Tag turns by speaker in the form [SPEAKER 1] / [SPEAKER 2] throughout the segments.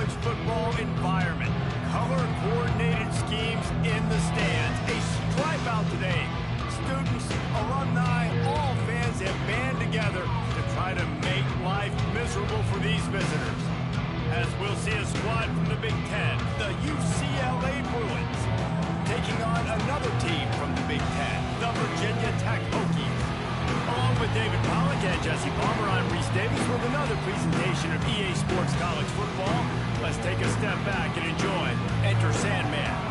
[SPEAKER 1] college football environment. Color-coordinated schemes in the stands. A stripe out today. Students, alumni, all fans have band together to try to make life miserable for these visitors. As we'll see a squad from the Big Ten, the UCLA Bruins, taking on another team from the Big Ten, the Virginia Tech Hokies. Along with David Pollack and Jesse Palmer, I'm Reese Davis with another presentation of EA Sports College Football. Let's take a step back and enjoy Enter Sandman.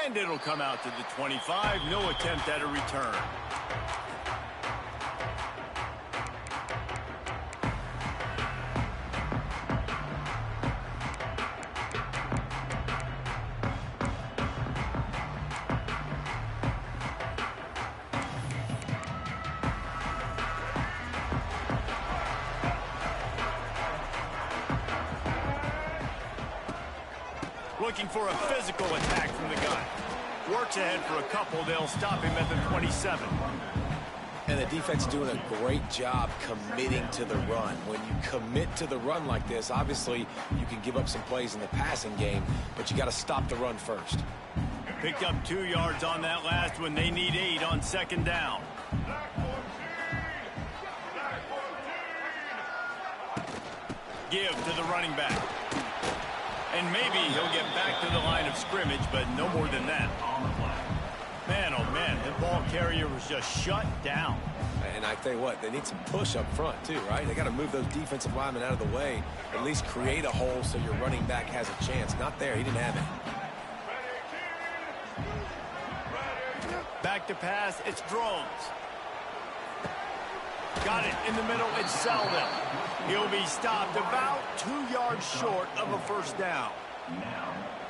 [SPEAKER 1] And it'll come out to the 25. No attempt at a return. Looking for a physical attack from the gun. Works ahead for a couple. They'll stop him at the 27.
[SPEAKER 2] And the defense is doing a great job committing to the run. When you commit to the run like this, obviously you can give up some plays in the passing game, but you got to stop the run first.
[SPEAKER 1] Picked up 2 yards on that last one. They need 8 on second down. Give to the running back. And maybe he'll get back to the line of scrimmage, but no more than that. Man, oh man, the ball carrier was just shut down.
[SPEAKER 2] And I tell you what, they need some push up front too, right? They got to move those defensive linemen out of the way, at least create a hole so your running back has a chance. Not there, he didn't have it.
[SPEAKER 1] Back to pass, it's Drones. Got it in the middle, it's Seldon. He'll be stopped about 2 yards short of a first down.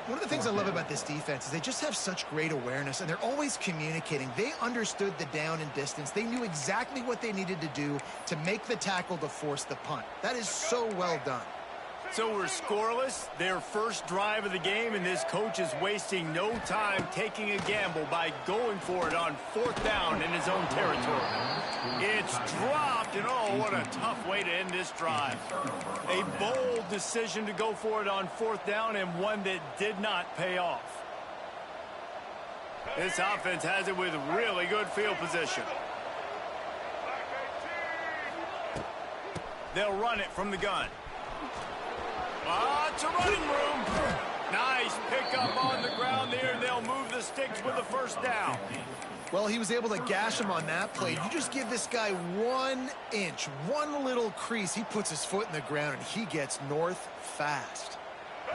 [SPEAKER 3] One of the things I love about this defense is they just have such great awareness, and they're always communicating. They understood the down and distance. They knew exactly what they needed to do to make the tackle to force the punt. That is so well done.
[SPEAKER 1] So we're scoreless, their first drive of the game, and this coach is wasting no time taking a gamble by going for it on fourth down in his own territory. It's dropped, and oh, what a tough way to end this drive. A bold decision to go for it on fourth down, and one that did not pay off. This offense has it with really good field position. They'll run it from the gun. It's a running room. Nice pickup on the ground there. They'll move the sticks with a first down.
[SPEAKER 3] Well, he was able to gash him on that play. You just give this guy 1 inch, one little crease. He puts his foot in the ground, and he gets north fast.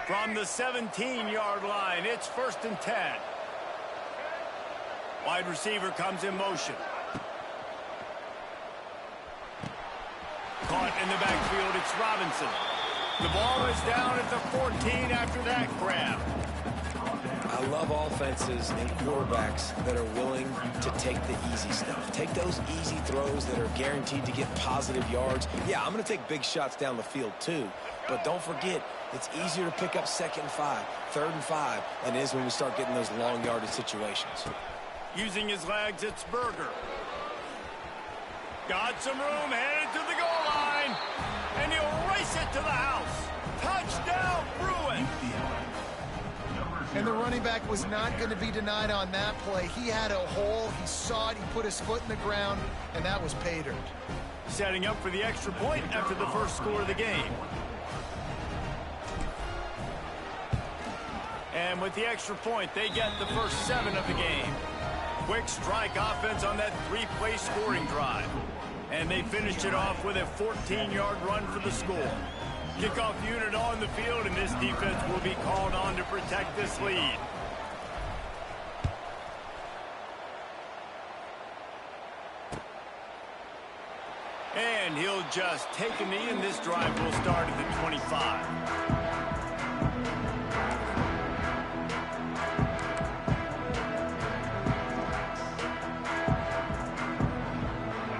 [SPEAKER 1] From the 17-yard line, it's 1st and 10. Wide receiver comes in motion. Caught in the backfield, it's Robinson. The ball is down at the 14 after that grab.
[SPEAKER 2] I love offenses and quarterbacks that are willing to take the easy stuff. Take those easy throws that are guaranteed to get positive yards. Yeah, I'm going to take big shots down the field too. But don't forget, it's easier to pick up 2nd and 5, 3rd and 5 than it is when we start getting those long yardage situations.
[SPEAKER 1] Using his legs, it's Berger. Got some room, headed to the goal line. And he'll race it to the house. Touchdown, Bruins.
[SPEAKER 3] And the running back was not going to be denied on that play. He had a hole. He saw it. He put his foot in the ground, and that was pay dirt.
[SPEAKER 1] Setting up for the extra point after the first score of the game. And with the extra point, they get the first 7 of the game. Quick strike offense on that 3-play scoring drive. And they finished it off with a 14-yard run for the score. Kickoff unit on the field, and this defense will be called on to protect this lead. And he'll just take a knee, and this drive will start at the 25.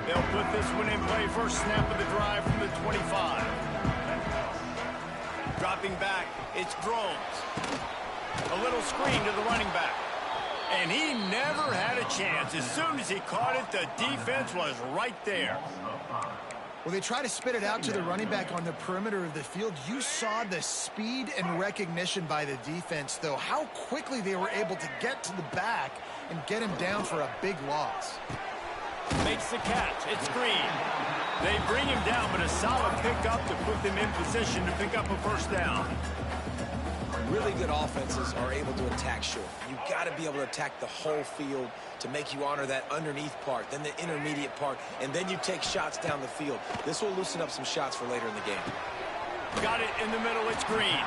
[SPEAKER 1] They'll put this one in play. First snap of the drive from the 25. Dropping back, it's Drones. A little screen to the running back. And he never had a chance. As soon as he caught it, the defense was right there.
[SPEAKER 3] Well, they try to spit it out to the running back on the perimeter of the field. You saw the speed and recognition by the defense, though. How quickly they were able to get to the back and get him down for a big loss.
[SPEAKER 1] Makes the catch. It's Green. They bring him down, but a solid pickup to put them in position to pick up a first down.
[SPEAKER 2] Really good offenses are able to attack short. You've got to be able to attack the whole field to make you honor that underneath part, then the intermediate part, and then you take shots down the field. This will loosen up some shots for later in the game.
[SPEAKER 1] Got it in the middle. It's Green.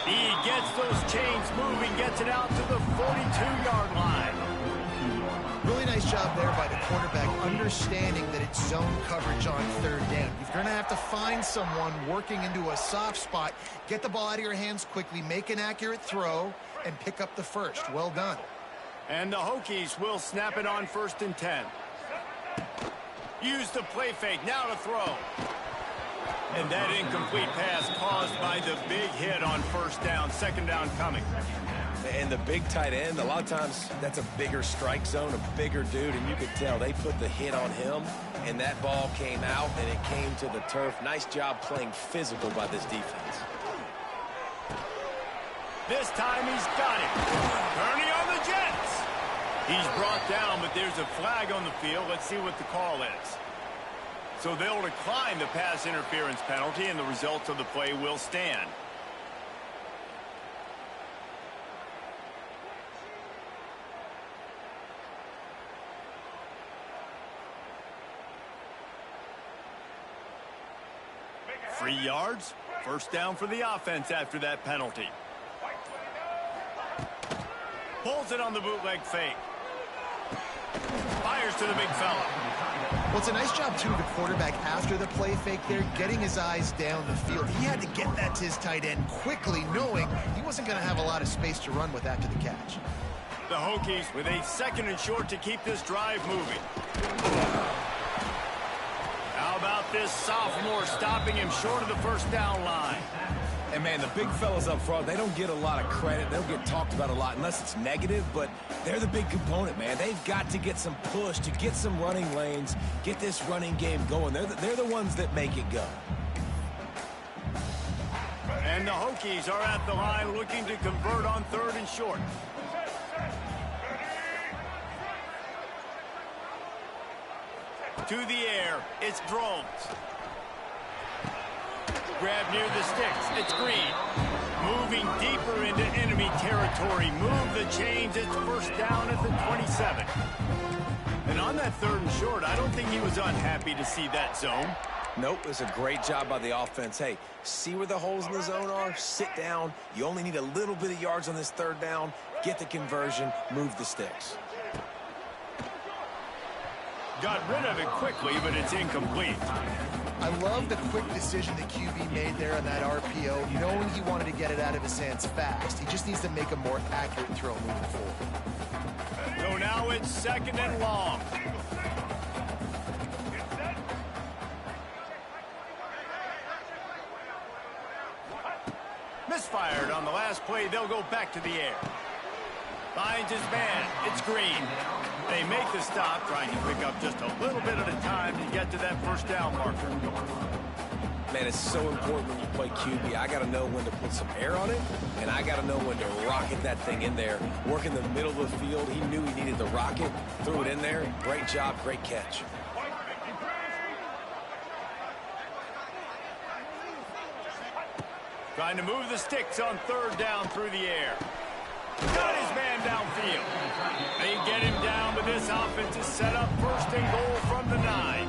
[SPEAKER 1] He gets those chains moving, gets it out to the 42-yard line.
[SPEAKER 3] Really nice job there by the quarterback, understanding that it's zone coverage on third down. You're going to have to find someone working into a soft spot, get the ball out of your hands quickly, make an accurate throw, and pick up the first. Well done.
[SPEAKER 1] And the Hokies will snap it on 1st and 10. Use the play fake, now to throw. And that incomplete pass caused by the big hit on 1st down, 2nd down coming.
[SPEAKER 2] And the big tight end, a lot of times that's a bigger strike zone, a bigger dude, and you could tell they put the hit on him, and that ball came out, and it came to the turf. Nice job playing physical by this defense.
[SPEAKER 1] This time he's got it. Kearney on the Jets. He's brought down, but there's a flag on the field. Let's see what the call is. So they'll decline the pass interference penalty, and the results of the play will stand. Free yards, first down for the offense after that penalty. Pulls it on the bootleg fake. Fires to the big fella.
[SPEAKER 3] Well, it's a nice job, too, the quarterback after the play fake there, getting his eyes down the field. He had to get that to his tight end quickly, knowing he wasn't going to have a lot of space to run with after the catch.
[SPEAKER 1] The Hokies with a 2nd and short to keep this drive moving. How about this sophomore stopping him short of the first down line?
[SPEAKER 2] And, man, the big fellas up front, they don't get a lot of credit. They don't get talked about a lot unless it's negative, but they're the big component, man. They've got to get some push, to get some running lanes, get this running game going. They're the ones that make it go.
[SPEAKER 1] And the Hokies are at the line looking to convert on 3rd and short. To the air, it's Drones. Grab near the sticks, it's Green. Moving deeper into enemy territory. Move the chains, it's first down at the 27. And on that 3rd and short, I don't think he was unhappy to see that zone.
[SPEAKER 2] Nope, it was a great job by the offense. Hey, see where the holes in the zone are? Sit down. You only need a little bit of yards on this 3rd down. Get the conversion, move the sticks.
[SPEAKER 1] Got rid of it quickly, but it's incomplete.
[SPEAKER 3] I love the quick decision the QB made there on that RPO, knowing he wanted to get it out of his hands fast. He just needs to make a more accurate throw moving forward.
[SPEAKER 1] So now it's 2nd and long. Misfired on the last play. They'll go back to the air. Finds his man. It's Green. They make the stop, trying to pick up just a little bit at a time to get to that first down marker.
[SPEAKER 2] Man, it's so important when you play QB. I got to know when to put some air on it, and I got to know when to rocket that thing in there. Work in the middle of the field. He knew he needed the rocket, threw it in there. Great job, great catch.
[SPEAKER 1] Trying to move the sticks on 3rd down through the air. Got his man downfield. They get him down, but this offense is set up 1st and goal from the 9.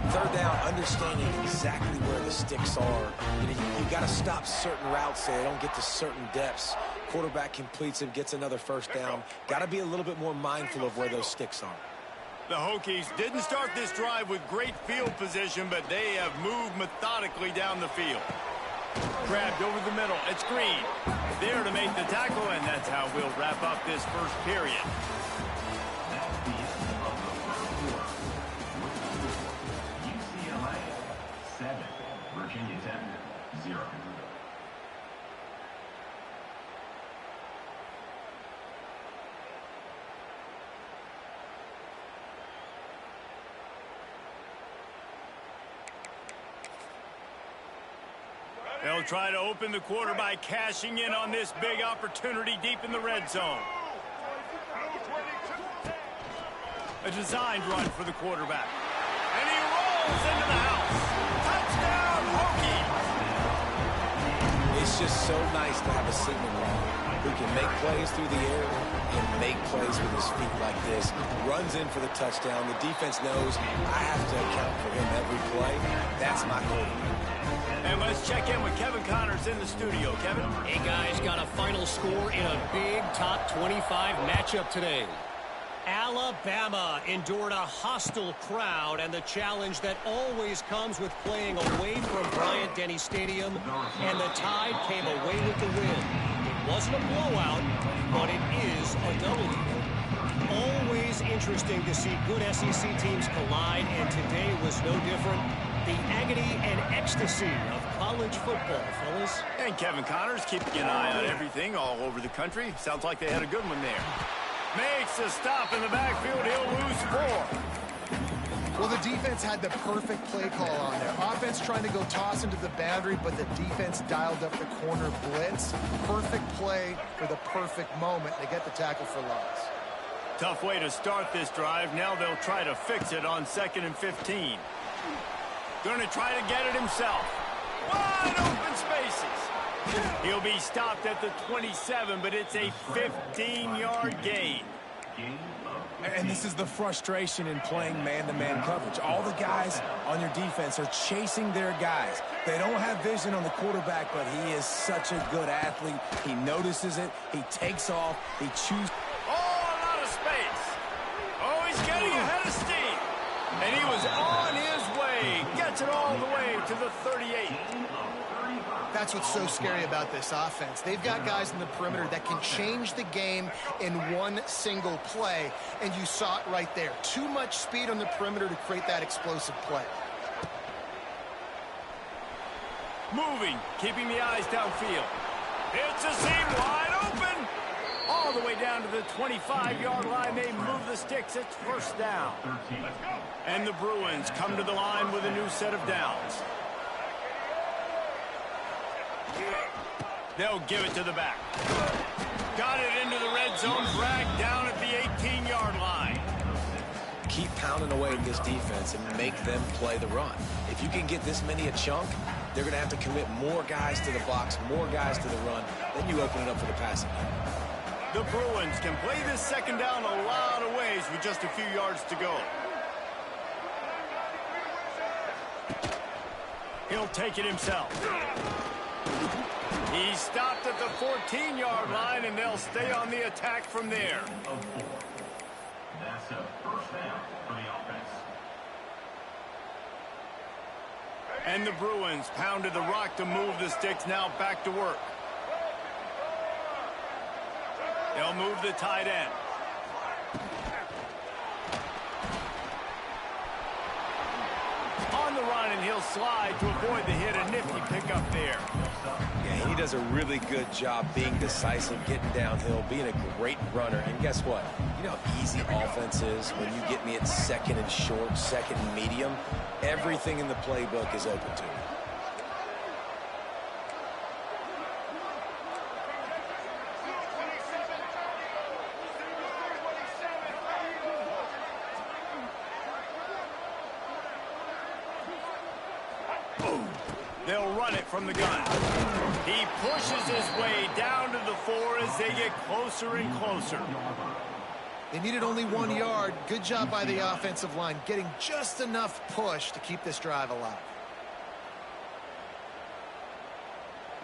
[SPEAKER 2] 3rd down, understanding exactly where the sticks are. You got to stop certain routes so they don't get to certain depths. Quarterback completes him, gets another first down. Got to be a little bit more mindful of where those sticks are.
[SPEAKER 1] The Hokies didn't start this drive with great field position, but they have moved methodically down the field. Grabbed over the middle. It's Green. There to make the tackle, and that's how we'll wrap up this first period.
[SPEAKER 4] UCLA 7, Virginia Tech 0.
[SPEAKER 1] They'll try to open the quarter by cashing in on this big opportunity deep in the red zone. A designed run for the quarterback. And he rolls into the house. Touchdown, Hokies!
[SPEAKER 2] It's just so nice to have a signal runner who can make plays through the air and make plays with his feet like this. Runs in for the touchdown. The defense knows I have to account for him every play. That's my quarterback.
[SPEAKER 1] And let's check in with Kevin Connors in the studio. Kevin?
[SPEAKER 5] Hey, guys, got a final score in a big top 25 matchup today. Alabama endured a hostile crowd and the challenge that always comes with playing away from Bryant-Denny Stadium, and the Tide came away with the win. It wasn't a blowout, but it is a W. Always interesting to see good SEC teams collide, and today was no different. The agony and ecstasy of college football, fellas.
[SPEAKER 1] And Kevin Connors keeping an eye on everything all over the country. Sounds like they had a good one there. Makes a stop in the backfield. He'll lose 4.
[SPEAKER 3] Well, the defense had the perfect play call on there. Offense trying to go toss into the boundary, but the defense dialed up the corner blitz. Perfect play for the perfect moment. They get the tackle for loss.
[SPEAKER 1] Tough way to start this drive. Now they'll try to fix it on 2nd and 15. Going to try to get it himself. Wide open spaces. He'll be stopped at the 27, but it's a 15-yard gain.
[SPEAKER 6] And this is the frustration in playing man-to-man coverage. All the guys on your defense are chasing their guys. They don't have vision on the quarterback, but he is such a good athlete. He notices it. He takes off. He chooses.
[SPEAKER 1] Oh, a lot of space. Oh, he's getting ahead of steam. And he was on his way. Gets it all the way to the 38.
[SPEAKER 3] That's what's so scary about this offense. They've got guys in the perimeter that can change the game in one single play, and you saw it right there. Too much speed on the perimeter to create that explosive play.
[SPEAKER 1] Moving, keeping the eyes downfield. It's a seam wide open. All the way down to the 25-yard line. They move the sticks. It's first down. And the Bruins come to the line with a new set of downs. They'll give it to the back. Got it into the red zone. Dragged down at the 18-yard line.
[SPEAKER 2] Keep pounding away at this defense and make them play the run. If you can get this many a chunk, they're going to have to commit more guys to the box, more guys to the run. Then you open it up for the passing game.
[SPEAKER 1] The Bruins can play this second down a lot of ways with just a few yards to go. He'll take it himself. He stopped at the 14-yard line, and they'll stay on the attack from there.
[SPEAKER 4] That's a first down for the offense.
[SPEAKER 1] And the Bruins pounded the rock to move the sticks. Now back to work. They'll move the tight end. On the run, and he'll slide to avoid the hit. A nifty pickup there.
[SPEAKER 2] Yeah, he does a really good job being decisive, getting downhill, being a great runner. And guess what? You know how easy offense is when you get me at 2nd and short, 2nd and medium? Everything in the playbook is open to you.
[SPEAKER 1] They'll run it from the gun. He pushes his way down to the 4 as they get closer and closer.
[SPEAKER 3] They needed only 1 yard. Good job by the offensive line, getting just enough push to keep this drive alive.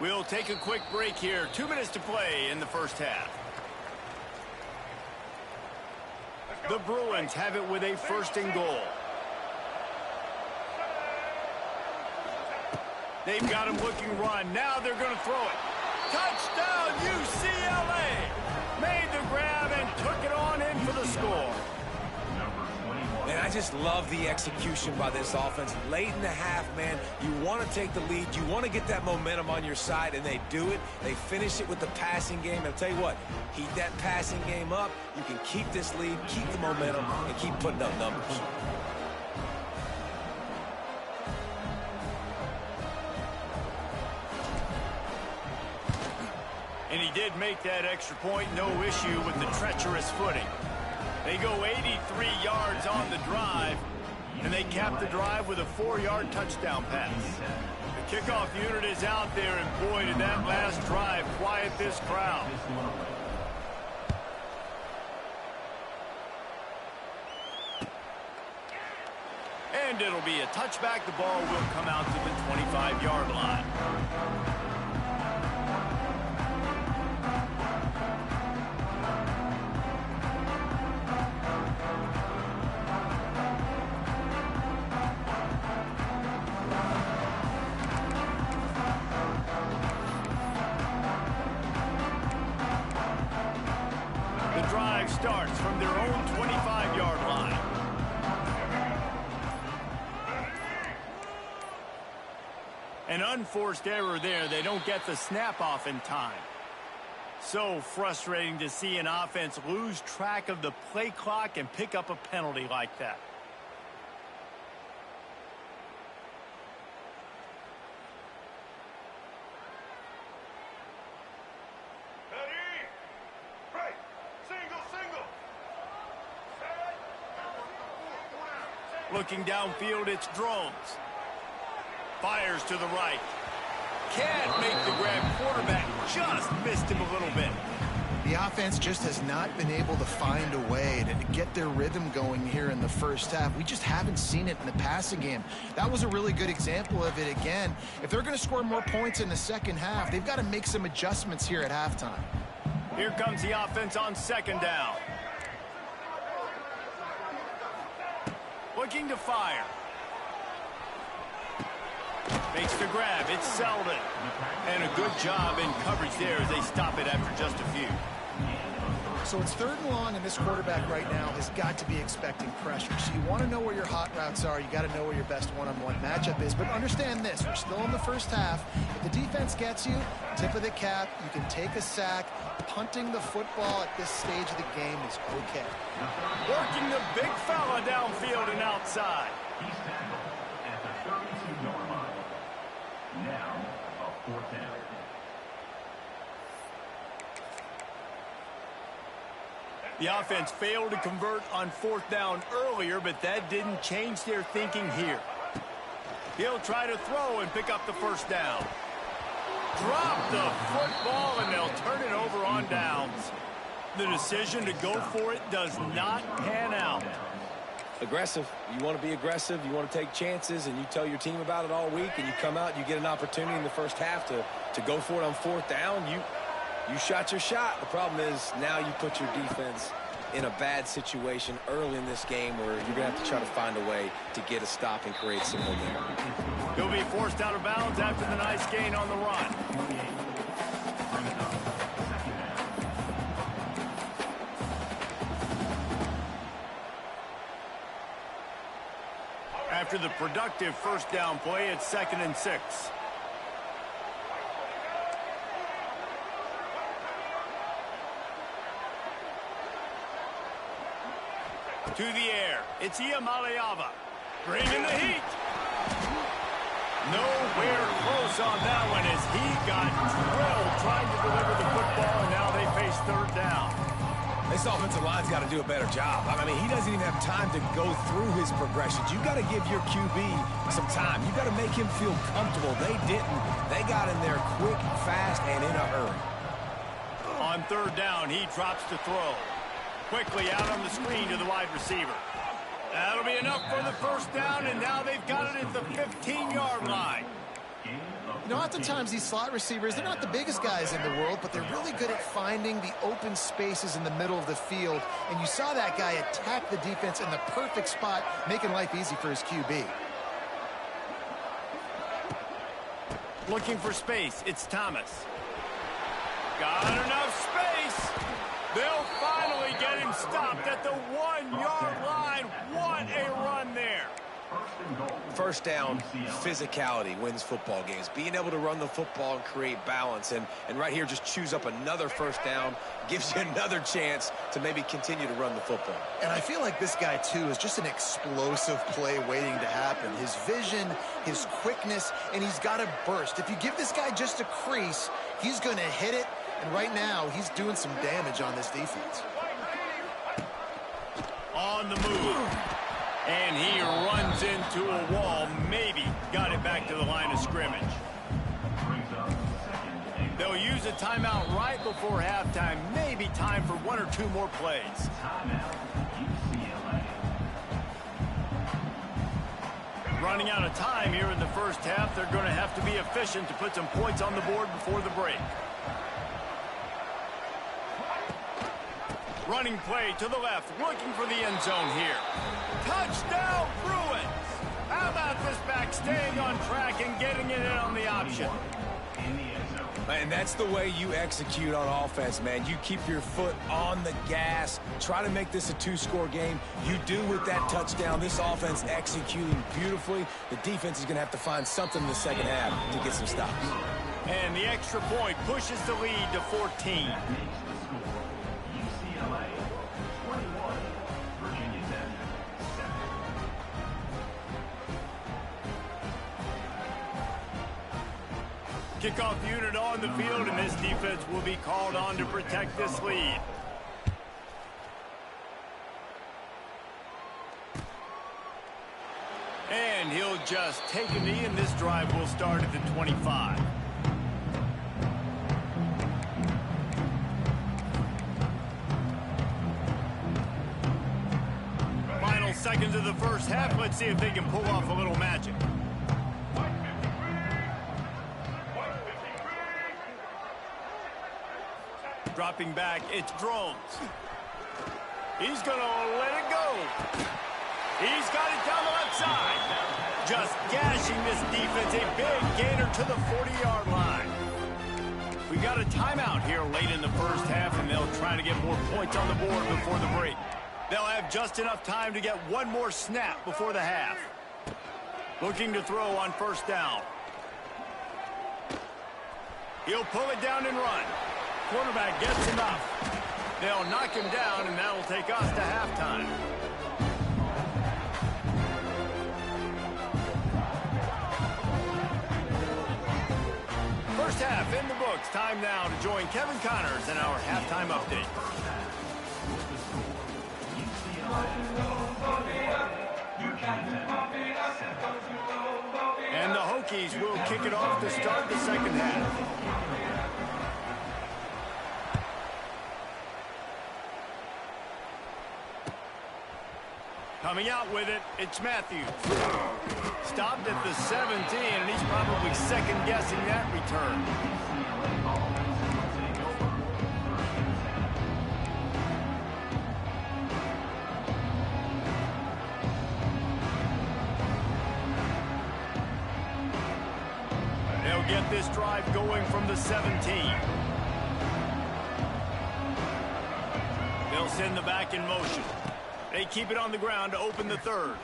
[SPEAKER 1] We'll take a quick break here. 2 minutes to play in the first half. The Bruins have it with a 1st and goal. They've got him looking run. Now they're going to throw it. Touchdown, UCLA! Made the grab and took it on in for the score.
[SPEAKER 6] And I just love the execution by this offense. Late in the half, man, you want to take the lead. You want to get that momentum on your side, and they do it. They finish it with the passing game. And I'll tell you what, keep that passing game up. You can keep this lead, keep the momentum, and keep putting up numbers.
[SPEAKER 1] And he did make that extra point, no issue with the treacherous footing. They go 83 yards on the drive, and they cap the drive with a 4-yard touchdown pass. The kickoff unit is out there, and boy, did that last drive quiet this crowd. And it'll be a touchback. The ball will come out to the 25-yard line. Starts from their own 25-yard line. An unforced error there. They don't get the snap off in time. So frustrating to see an offense lose track of the play clock and pick up a penalty like that. Looking downfield, it's Drones. Fires to the right. Can't make the grab. Quarterback just missed him a little bit.
[SPEAKER 3] The offense just has not been able to find a way to get their rhythm going here in the first half. We just haven't seen it in the passing game. That was a really good example of it again. If they're going to score more points in the second half, they've got to make some adjustments here at halftime.
[SPEAKER 1] Here comes the offense on 2nd down. Looking to fire. Makes the grab. It's Selden. And a good job in coverage there as they stop it after just a few.
[SPEAKER 3] So it's 3rd and long, and this quarterback right now has got to be expecting pressure. So you want to know where your hot routes are. You got to know where your best one-on-one matchup is. But understand this. We're still in the first half. If the defense gets you, tip of the cap, you can take a sack. Punting the football at this stage of the game is okay.
[SPEAKER 1] Working the big fella downfield and outside.
[SPEAKER 4] He's tackled at the 32-yard line. Now, a 4th down.
[SPEAKER 1] The offense failed to convert on 4th down earlier, but that didn't change their thinking here. He'll try to throw and pick up the 1st down. Drop the football, and they'll turn it over on downs. The decision to go for it does not pan out.
[SPEAKER 2] Aggressive. You want to be aggressive. You want to take chances, and you tell your team about it all week, and you come out and you get an opportunity in the first half to go for it on 4th down. You shot your shot. The problem is now you put your defense in a bad situation early in this game where you're going to have to try to find a way to get a stop and create some momentum.
[SPEAKER 1] He'll be forced out of bounds after the nice gain on the run. After the productive 1st down play, it's 2nd and 6. To the air, it's Iamaleava. Bringing the heat. Nowhere close on that one as he got drilled trying to deliver the football, and now they face 3rd down.
[SPEAKER 6] This offensive line's got to do a better job. I mean, he doesn't even have time to go through his progressions. You got to give your QB some time. You got to make him feel comfortable. They didn't. They got in there quick, fast, and in a hurry.
[SPEAKER 1] On 3rd down, he drops to throw. Quickly out on the screen to the wide receiver. That'll be enough for the 1st down, and now they've got it at the 15-yard line.
[SPEAKER 3] know, oftentimes these slot receivers, they're not the biggest guys in the world, but they're really good at finding the open spaces in the middle of the field. And you saw that guy attack the defense in the perfect spot, making life easy for his QB.
[SPEAKER 1] Looking for space. It's Thomas. Got enough space. They'll finally get him stopped at the 1-yard line. What a run there.
[SPEAKER 2] First down, physicality wins football games. Being able to run the football and create balance. And right here, just choose up another first down. Gives you another chance to maybe continue to run the football.
[SPEAKER 3] And I feel like this guy, too, is just an explosive play waiting to happen. His vision, his quickness, and he's got a burst. If you give this guy just a crease, he's going to hit it. And right now, he's doing some damage on this defense.
[SPEAKER 1] On the move. And he runs into a wall. Maybe got it back to the line of scrimmage. They'll use a timeout right before halftime. Maybe time for 1 or 2 more plays. Running out of time here in the first half. They're going to have to be efficient to put some points on the board before the break. Running play to the left, looking for the end zone here. Touchdown, Bruins! How about this back staying on track and getting it in on the option?
[SPEAKER 6] And that's the way you execute on offense, man. You keep your foot on the gas. Try to make this a 2-score game. You do with that touchdown. This offense executing beautifully. The defense is going to have to find something in the second half to get some stops.
[SPEAKER 1] And the extra point pushes the lead to 14.
[SPEAKER 4] UCLA 21, Virginia Tech 7.
[SPEAKER 1] Kickoff unit on the field, and this defense will be called on to protect this lead. And he'll just take a knee, and this drive will start at the 25. Final seconds of the first half. Let's see if they can pull off a little magic. Dropping back, it's Drones. He's going to let it go. He's got it down the left side. Just gashing this defense. A big gainer to the 40-yard line. We got a timeout here late in the first half, and they'll try to get more points on the board before the break. They'll have just enough time to get one more snap before the half. Looking to throw on first down. He'll pull it down and run. Quarterback gets enough. They'll knock him down, and that'll take us to halftime. First half in the books. Time now to join Kevin Connors in our halftime update. And the Hokies will kick it off to start the second half. Coming out with it, it's Matthews. Stopped at the 17, and he's probably second-guessing that return. They'll get this drive going from the 17. They'll send the back in motion. They keep it on the ground to open the third.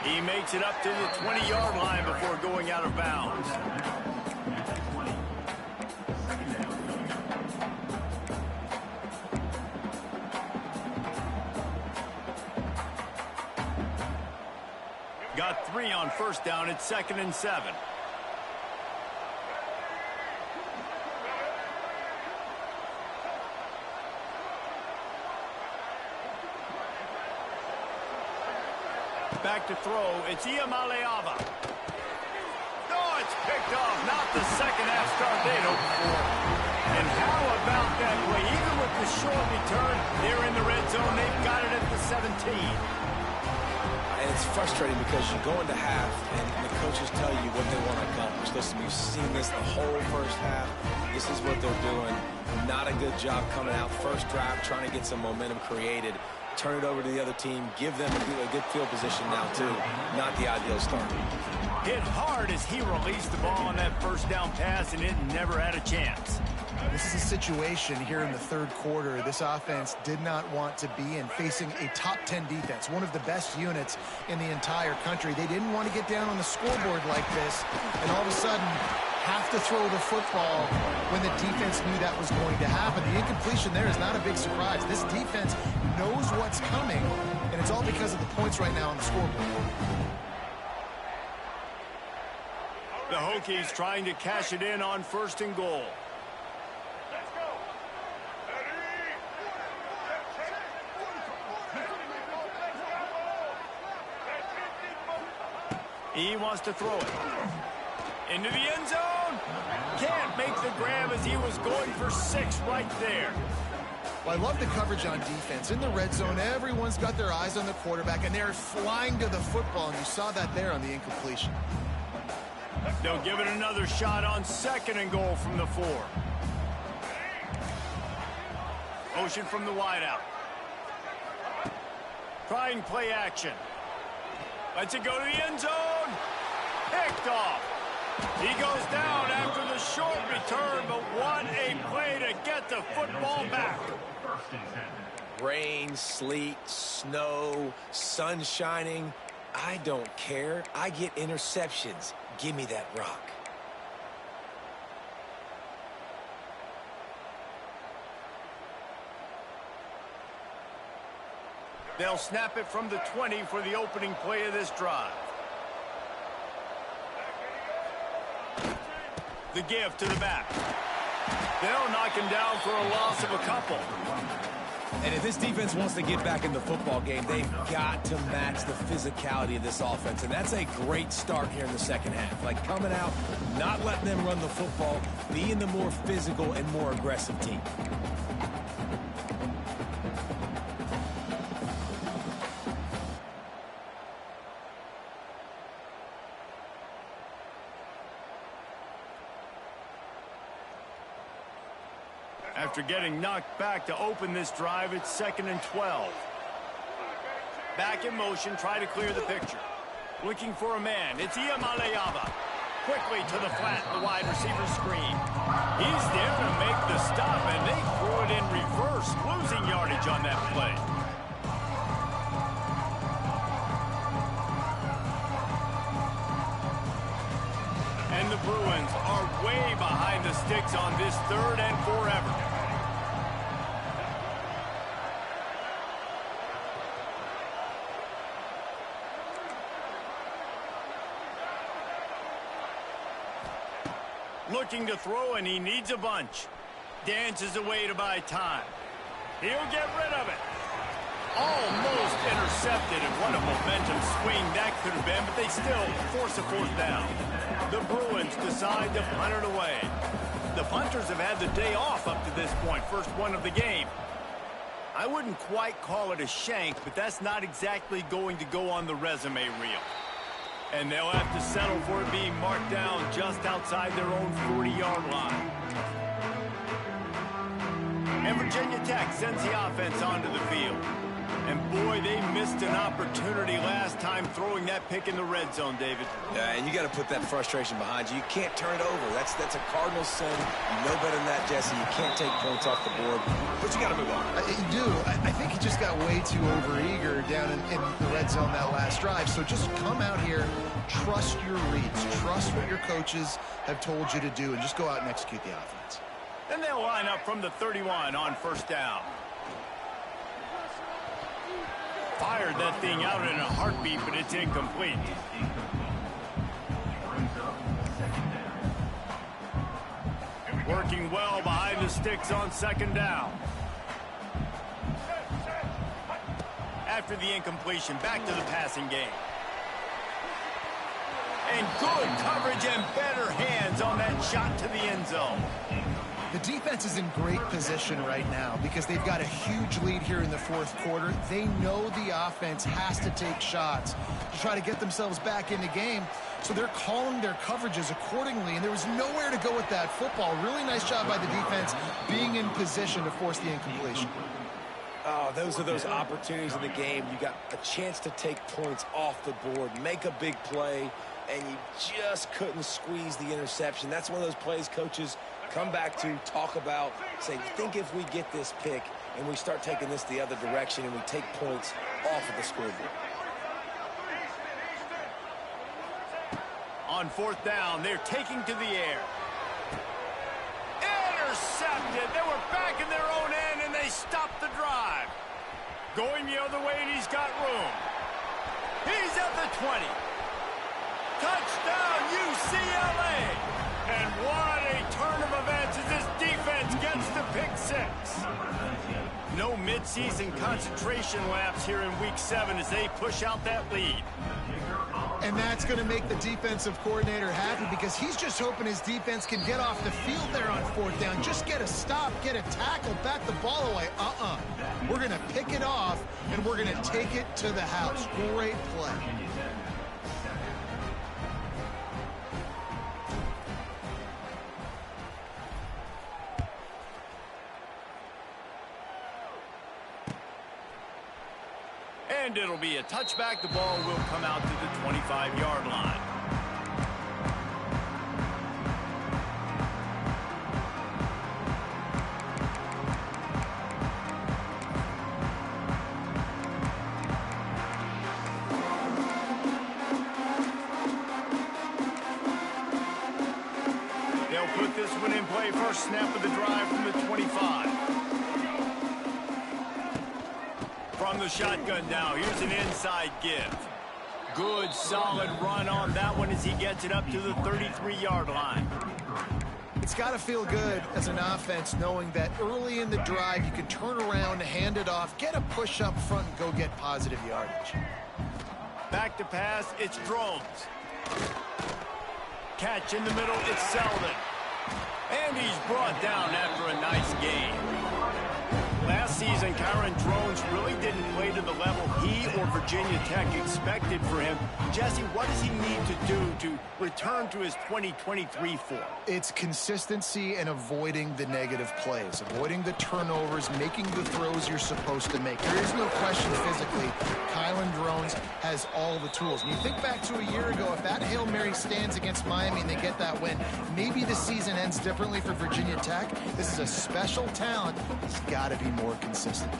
[SPEAKER 1] He makes it up to the 20-yard line before going out of bounds. Got 3 on first down. It's 2nd and 7. Back to throw. It's Iamaleava. Oh, it's picked off. Not the second half start they'd hoped for. And how about that play? Even with the short return, they're in the red zone. They've got it at the 17.
[SPEAKER 2] And it's frustrating because you go into half and the coaches tell you what they want to accomplish. Listen, we've seen this the whole first half. This is what they're doing. Not a good job coming out first drive, trying to get some momentum created. Turn it over to the other team. Give them a good field position now, too. Not the ideal start.
[SPEAKER 1] Hit hard as he released the ball on that first down pass, and it never had a chance.
[SPEAKER 3] This is a situation here in the third quarter this offense did not want to be in, facing a top 10 defense, one of the best units in the entire country. They didn't want to get down on the scoreboard like this, and all of a sudden have to throw the football when the defense knew that was going to happen. The incompletion there is not a big surprise. This defense knows what's coming, and it's all because of the points right now on the scoreboard.
[SPEAKER 1] The Hokies trying to cash it in on 1st and goal. He wants to throw it. Into the end zone. Can't make the grab as he was going for 6 right there.
[SPEAKER 3] Well, I love the coverage on defense. In the red zone, everyone's got their eyes on the quarterback, and they're flying to the football, and you saw that there on the incompletion.
[SPEAKER 1] They'll give it another shot on 2nd and goal from the 4. Motion from the wideout. Trying play action. Lets it go to the end zone. Picked off. He goes down after the short return, but what a play to get the football back.
[SPEAKER 2] Rain, sleet, snow, sun shining. I don't care. I get interceptions. Give me that rock.
[SPEAKER 1] They'll snap it from the 20 for the opening play of this drive. The give to the back. They'll knock him down for a loss of a couple.
[SPEAKER 6] And if this defense wants to get back in the football game, they've got to match the physicality of this offense. And that's a great start here in the second half. Like coming out, not letting them run the football, being the more physical and more aggressive team.
[SPEAKER 1] After getting knocked back to open this drive, it's 2nd and 12. Back in motion, try to clear the picture. Looking for a man. It's Iamaleava. Quickly to the flat, the wide receiver screen. He's there to make the stop, and they threw it in reverse, losing yardage on that play. And the Bruins are way behind the sticks on this 3rd and forever. Looking to throw, and he needs a bunch. Dances away to buy time. He'll get rid of it. Almost intercepted, and what a momentum swing that could have been, but they still force a 4th down. The Bruins decide to punt it away. The punters have had the day off up to this point, first one of the game. I wouldn't quite call it a shank, but that's not exactly going to go on the resume reel. And they'll have to settle for it being marked down just outside their own 40-yard line. And Virginia Tech sends the offense onto the field. And boy, they missed an opportunity last time throwing that pick in the red zone, David.
[SPEAKER 2] Yeah, and you got to put that frustration behind you. You can't turn it over. That's a Cardinals sin. You know better than that, Jesse. You can't take points off the board, but you got to move on.
[SPEAKER 3] You do. I think he just got way too overeager down in the red zone that last drive. So just come out here, trust your reads, trust what your coaches have told you to do, and just go out and execute the offense.
[SPEAKER 1] And they'll line up from the 31 on 1st down. Fired that thing out in a heartbeat, but it's incomplete. Working well behind the sticks on 2nd down. After the incompletion, back to the passing game. And good coverage and better hands on that shot to the end zone.
[SPEAKER 3] The defense is in great position right now because they've got a huge lead here in the fourth quarter. They know the offense has to take shots to try to get themselves back in the game, so they're calling their coverages accordingly, and there was nowhere to go with that football. Really nice job by the defense being in position to force the incompletion.
[SPEAKER 2] Oh, those are those opportunities in the game. You got a chance to take points off the board, make a big play, and you just couldn't squeeze the interception. That's one of those plays coaches come back to, talk about, say, you think if we get this pick and we start taking this the other direction and we take points off of the scoreboard.
[SPEAKER 1] On fourth down, they're taking to the air. Intercepted. They were back in their own end, and they stopped the drive. Going the other way, and he's got room. He's at the 20. Touchdown, UCLA. And what a turn of events as this defense gets the pick six. No midseason concentration laps here in week 7 as they push out that lead.
[SPEAKER 3] And that's going to make the defensive coordinator happy because he's just hoping his defense can get off the field there on fourth down. Just get a stop, get a tackle, bat the ball away. We're going to pick it off, and we're going to take it to the house. Great play.
[SPEAKER 1] And it'll be a touchback. The ball will come out to the 25-yard line. They'll put this one in play. First snap of the drive from the 25. From the shotgun now, here's an inside give. Good, solid run on that one as he gets it up to the 33-yard line.
[SPEAKER 3] It's got to feel good as an offense knowing that early in the drive you can turn around, hand it off, get a push up front, and go get positive yardage.
[SPEAKER 1] Back to pass, it's Drones. Catch in the middle, it's Selden. And he's brought down after a nice gain. Last season, Kyron Drones really didn't play to the level he or Virginia Tech expected for him. Jesse, what does he need to do to return to his 2023 form?
[SPEAKER 3] It's consistency and avoiding the negative plays, avoiding the turnovers, making the throws you're supposed to make. There is no question physically, Kyron Drones has all the tools. And you think back to a year ago, if that Hail Mary stands against Miami and they get that win, maybe the season ends differently for Virginia Tech. This is a special talent. He's got to be more consistent.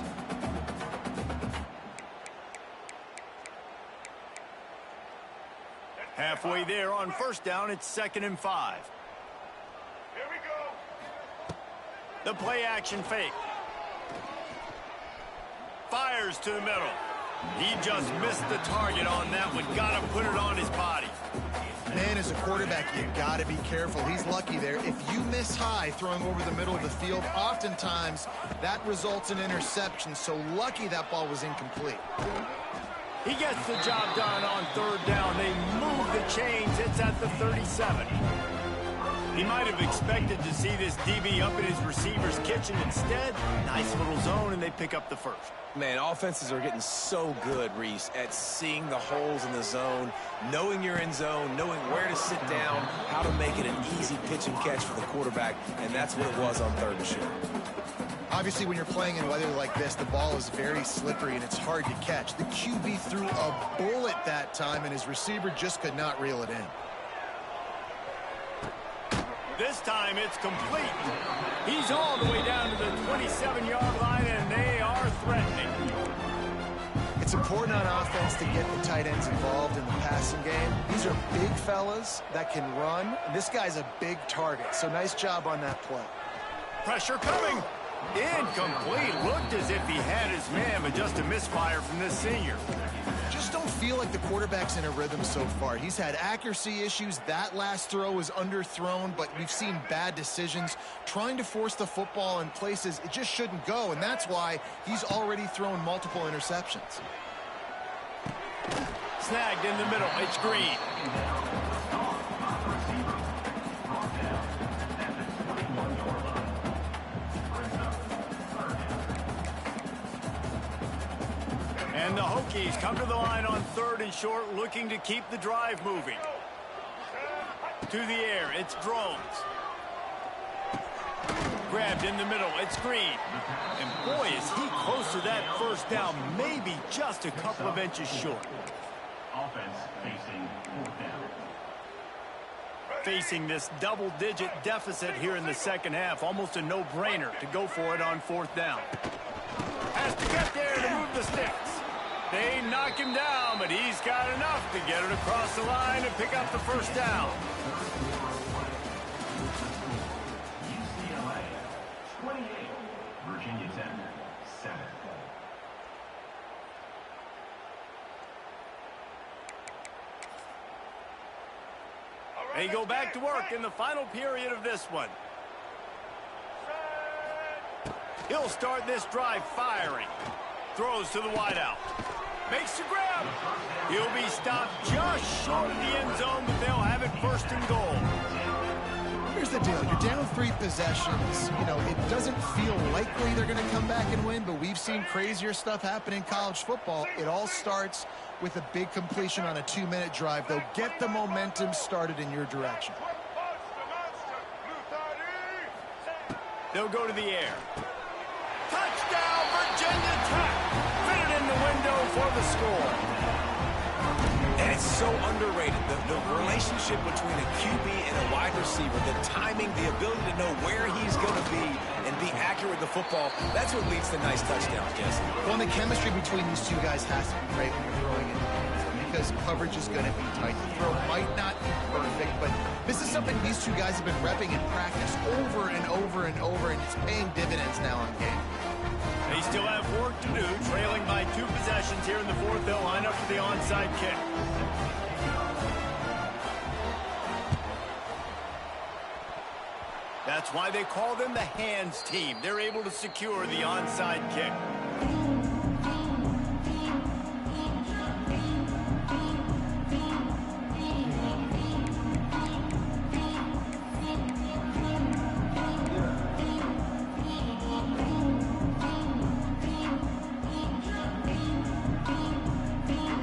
[SPEAKER 1] Halfway there on first down, it's 2nd and 5. Here we go. The play action fake. Fires to the middle. He just missed the target on that one. Got to put it on his body.
[SPEAKER 3] Man, as a quarterback, you got to be careful. He's lucky there. If you miss high throwing over the middle of the field, oftentimes that results in interception. So lucky that ball was incomplete.
[SPEAKER 1] He gets the job done on third down. They move the chains. It's at the 37. He might have expected to see this DB up in his receiver's kitchen. Instead, nice little zone, and they pick up the first.
[SPEAKER 2] Man, offenses are getting so good, Reese, at seeing the holes in the zone, knowing you're in zone, knowing where to sit down, how to make it an easy pitch and catch for the quarterback, and that's what it was on third and short.
[SPEAKER 3] Obviously, when you're playing in weather like this, the ball is very slippery and it's hard to catch. The QB threw a bullet that time, and his receiver just could not reel it in.
[SPEAKER 1] This time it's complete. He's all the way down to the 27-yard line, and they are threatening.
[SPEAKER 3] It's important on offense to get the tight ends involved in the passing game. These are big fellas that can run, and this guy's a big target, so nice job on that play.
[SPEAKER 1] Pressure coming. Incomplete. Looked as if he had his man, but just a misfire from this senior.
[SPEAKER 3] Just don't feel like the quarterback's in a rhythm so far. He's had accuracy issues. That last throw was underthrown, but we've seen bad decisions trying to force the football in places it just shouldn't go, and that's why he's already thrown multiple interceptions.
[SPEAKER 1] Snagged in the middle. It's Green. And the Hokies come to the line on 3rd and short, looking to keep the drive moving. To the air, it's Drones. Grabbed in the middle, it's Green. And boy, is he close to that first down, maybe just a couple of inches short.
[SPEAKER 4] Offense facing 4th down.
[SPEAKER 1] Facing this double-digit deficit here in the second half, almost a no-brainer to go for it on 4th down. Has to get there to move the sticks. They knock him down, but he's got enough to get it across the line and pick up the first down.
[SPEAKER 4] UCLA 28, Virginia Tech 7.
[SPEAKER 1] They go back to work in the final period of this one. He'll start this drive firing. Throws to the wideout. Makes the grab. He'll be stopped just short of the end zone, but they'll have it 1st and goal.
[SPEAKER 3] Here's the deal. You're down 3 possessions. You know, it doesn't feel likely they're going to come back and win, but we've seen crazier stuff happen in college football. It all starts with a big completion on a 2-minute drive. They'll get the momentum started in your direction.
[SPEAKER 1] They'll go to the air. Touchdown, Virginia Tech. Fit it in the window for the score.
[SPEAKER 2] And it's so underrated. The relationship between a QB and a wide receiver, the timing, the ability to know where he's going to be and be accurate with the football, that's what leads to nice touchdowns, Jesse.
[SPEAKER 3] Well, and the chemistry between these two guys has to be great when you're throwing it, because coverage is going to be tight. The throw might not be perfect, but this is something these two guys have been repping in practice over and over and over, and it's paying dividends now on game.
[SPEAKER 1] They still have work to do, trailing by 2 possessions here in the 4th. They'll line up for the onside kick. That's why they call them the hands team. They're able to secure the onside kick.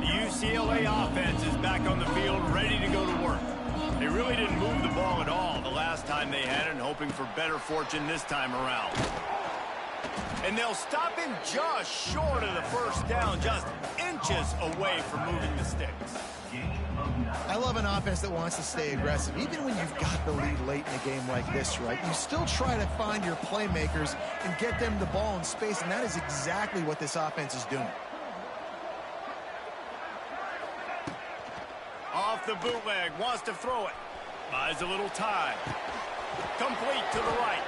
[SPEAKER 1] UCLA offense is back on the field, ready to go to work. They really didn't move the ball at all the last time they had it, and hoping for better fortune this time around. And they'll stop him just short of the first down, just inches away from moving the sticks.
[SPEAKER 3] I love an offense that wants to stay aggressive. Even when you've got the lead late in a game like this, right, you still try to find your playmakers and get them the ball in space, and that is exactly what this offense is doing.
[SPEAKER 1] Off the bootleg, wants to throw it. Buys a little time. Complete to the right.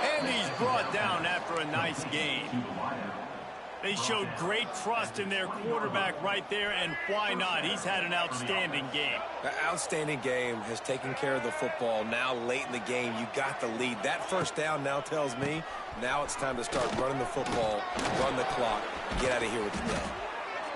[SPEAKER 1] And he's brought down after a nice gain. They showed great trust in their quarterback right there, and why not? He's had an outstanding game.
[SPEAKER 2] The outstanding game has taken care of the football. Now late in the game, you got the lead. That first down now tells me now it's time to start running the football, run the clock, and get out of here with the day.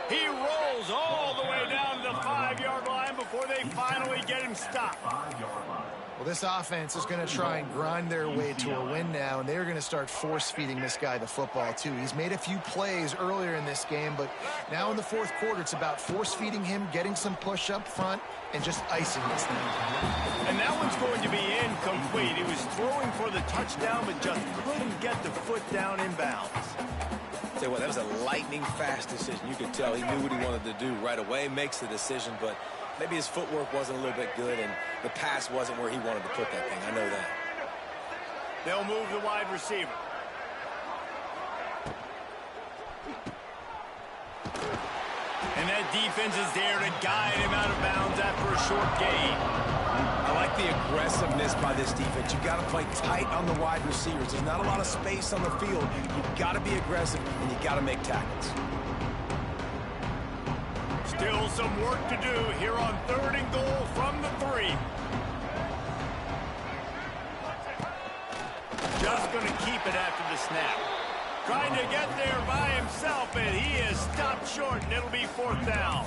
[SPEAKER 1] He rolls all the way down to the 5-yard line before they finally get him stopped.
[SPEAKER 3] Well, this offense is going to try and grind their way to a win now, and they're going to start force-feeding this guy the football, too. He's made a few plays earlier in this game, but now in the 4th quarter, it's about force-feeding him, getting some push up front, and just icing this thing.
[SPEAKER 1] And that one's going to be incomplete. He was throwing for the touchdown, but just couldn't get the foot down in bounds.
[SPEAKER 2] Tell you what, that was a lightning-fast decision. You could tell he knew what he wanted to do right away, makes the decision, but maybe his footwork wasn't a little bit good, and the pass wasn't where he wanted to put that thing. I know that.
[SPEAKER 1] They'll move the wide receiver. And that defense is there to guide him out of bounds after a short gain.
[SPEAKER 2] I like the aggressiveness by this defense. You've got to play tight on the wide receivers. There's not a lot of space on the field. You've got to be aggressive, and you've got to make tackles.
[SPEAKER 1] Still some work to do here on 3rd and goal from the 3. Just going to keep it after the snap. Trying to get there by himself, and he is stopped short, and it'll be 4th down.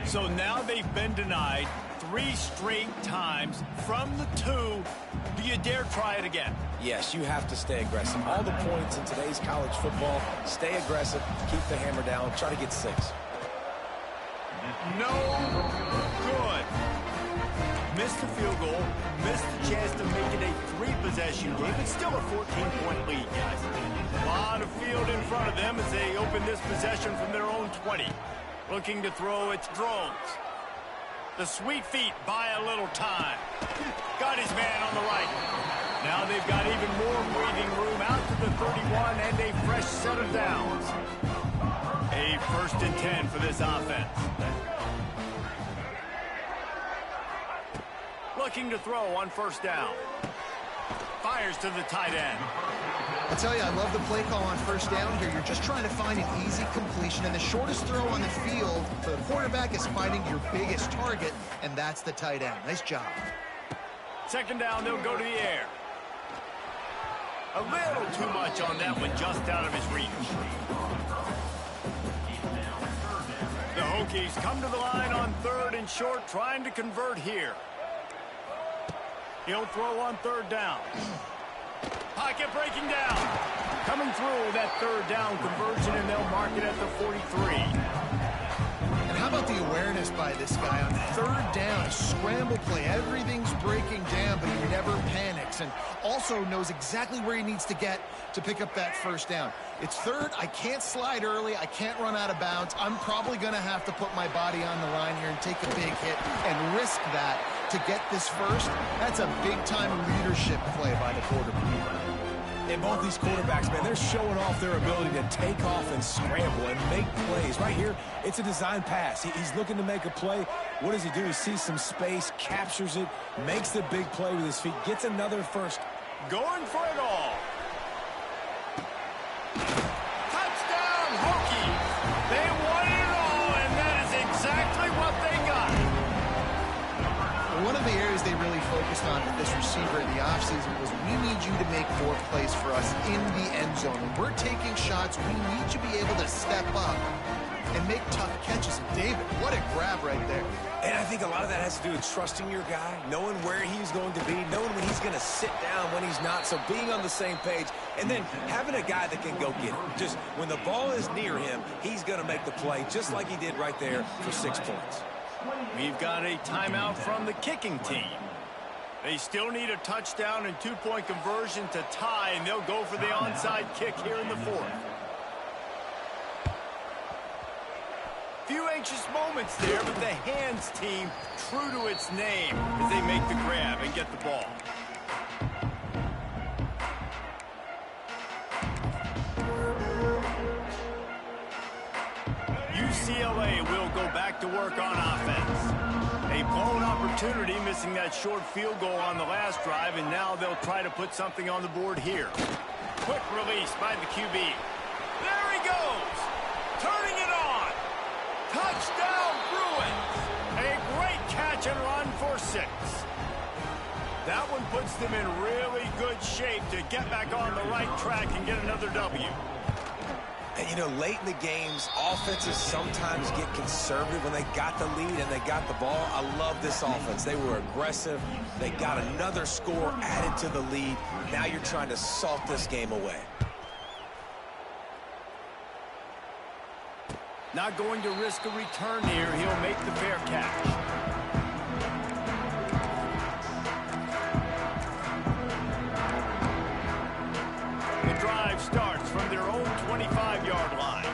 [SPEAKER 1] So now they've been denied 3 straight times from the 2. Do you dare try it again?
[SPEAKER 2] Yes, you have to stay aggressive. All the points in today's college football, stay aggressive, keep the hammer down, try to get 6.
[SPEAKER 1] No good. Missed the field goal, missed the chance to make it a 3-possession game. It's still a 14-point lead, guys. A lot of field in front of them as they open this possession from their own 20. Looking to throw, it's Drones. The sweet feet buy a little time. Got his man on the right. Now they've got even more breathing room out to the 31 and a fresh set of downs. A 1st and 10 for this offense. Looking to throw on 1st down. Fires to the tight end.
[SPEAKER 3] I tell you, I love the play call on 1st down here. You're just trying to find an easy completion, and the shortest throw on the field for the quarterback is finding your biggest target, and that's the tight end. Nice job.
[SPEAKER 1] 2nd down, they'll go to the air. A little too much on that one, just out of his reach. The Hokies come to the line on 3rd and short, trying to convert here. He'll throw on 3rd down. Pocket breaking down. Coming through that 3rd down conversion, and they'll mark it at the 43.
[SPEAKER 3] And how about the awareness by this guy on 3rd down? A scramble play. Everything's breaking down, but he never panics, and also knows exactly where he needs to get to pick up that 1st down. It's 3rd. I can't slide early. I can't run out of bounds. I'm probably going to have to put my body on the line here and take a big hit and risk that to get this 1st. That's a big-time leadership play by the quarterback.
[SPEAKER 6] And both these quarterbacks, man, they're showing off their ability to take off and scramble and make plays. Right here, it's a design pass. He's looking to make a play. What does he do? He sees some space, captures it, makes the big play with his feet, gets another 1st.
[SPEAKER 1] Going for it all. Touchdown, Hokies. They won it all, and that is exactly what they got.
[SPEAKER 3] One of the areas they really focused on with this receiver in the offseason was, we need you to make more plays for us in the end zone. When we're taking shots, we need you to be able to step up and make tough catches. And David, what a grab right there.
[SPEAKER 2] And I think a lot of that has to do with trusting your guy, knowing where he's going to be, knowing when he's going to sit down, when he's not, so being on the same page, and then having a guy that can go get it. Just when the ball is near him, he's going to make the play, just like he did right there for 6 points.
[SPEAKER 1] We've got a timeout from the kicking team. They still need a touchdown and 2-point conversion to tie, and they'll go for the onside kick here in the 4th. Few anxious moments there, but the hands team true to its name as they make the grab and get the ball. UCLA will go back to work on offense. A blown opportunity, missing that short field goal on the last drive, and now they'll try to put something on the board here. Quick release by the QB. There he goes! Turning it on! Touchdown, Bruins! A great catch and run for 6. That one puts them in really good shape to get back on the right track and get another W.
[SPEAKER 2] And, you know, late in the games, offenses sometimes get conservative when they got the lead and they got the ball. I love this offense. They were aggressive. They got another score added to the lead. Now you're trying to salt this game away.
[SPEAKER 1] Not going to risk a return here. He'll make the fair catch. The drive starts from their own 25-yard line.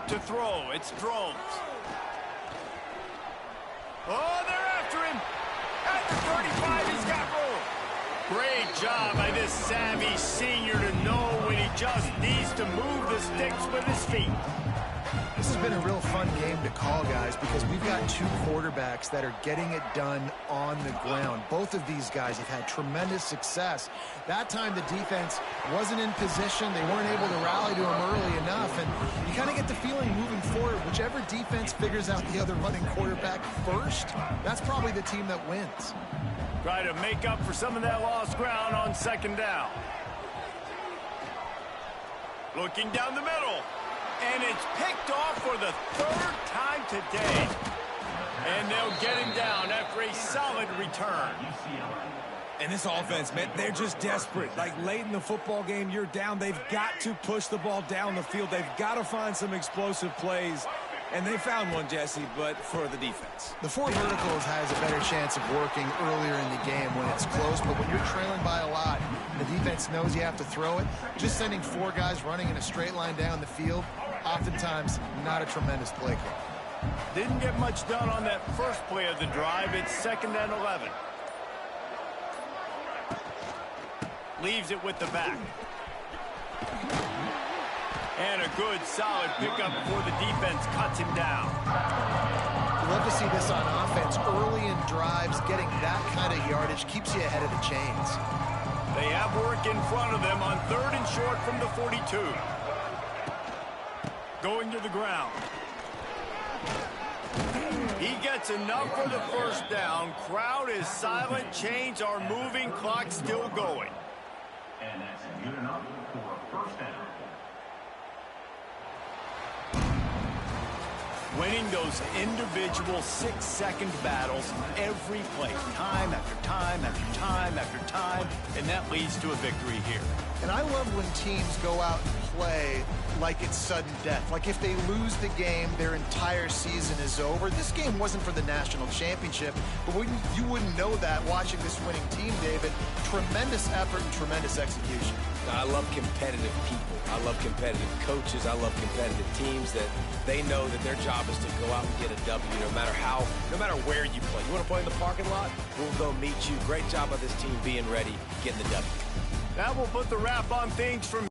[SPEAKER 1] To throw, it's Drones. Oh, they're after him. At the 35, he's got room. Great job by this savvy senior to know when he just needs to move the sticks with his feet.
[SPEAKER 3] This has been a real fun game to call, guys, because we've got 2 quarterbacks that are getting it done on the ground. Both of these guys have had tremendous success. That time the defense wasn't in position. They weren't able to rally to him early enough, and you kind of get the feeling moving forward, whichever defense figures out the other running quarterback first, that's probably the team that wins.
[SPEAKER 1] Try to make up for some of that lost ground on 2nd down. Looking down the middle. And it's picked off for the third time today. And they'll get him down after a solid return.
[SPEAKER 6] And this offense, man, they're just desperate. Like late in the football game, you're down. They've got to push the ball down the field. They've got to find some explosive plays. And they found one, Jesse, but for the defense.
[SPEAKER 3] The four verticals has a better chance of working earlier in the game when it's close, but when you're trailing by a lot, the defense knows you have to throw it. Just sending four guys running in a straight line down the field, oftentimes not a tremendous play call.
[SPEAKER 1] Didn't get much done on that first play of the drive. It's 2nd and 11. Leaves it with the back. And a good, solid pickup before the defense cuts him down.
[SPEAKER 3] You love to see this on offense. Early in drives, getting that kind of yardage keeps you ahead of the chains.
[SPEAKER 1] They have work in front of them on 3rd and short from the 42. Going to the ground. He gets enough for the first down. Crowd is silent. Chains are moving. Clock still going.
[SPEAKER 4] And that's good enough for a first down.
[SPEAKER 1] Winning those individual 6-second battles every play, time after time after time after time, and that leads to a victory here.
[SPEAKER 3] And I love when teams go out and play like it's sudden death. Like if they lose the game, their entire season is over. This game wasn't for the national championship, but you wouldn't know that watching this winning team, David. Tremendous effort and tremendous execution.
[SPEAKER 2] I love competitive people. I love competitive coaches. I love competitive teams that they know that their job is to go out and get a W no matter where you play. You want to play in the parking lot? We'll go meet you. Great job by this team being ready, getting the W.
[SPEAKER 1] That will put the wrap on things from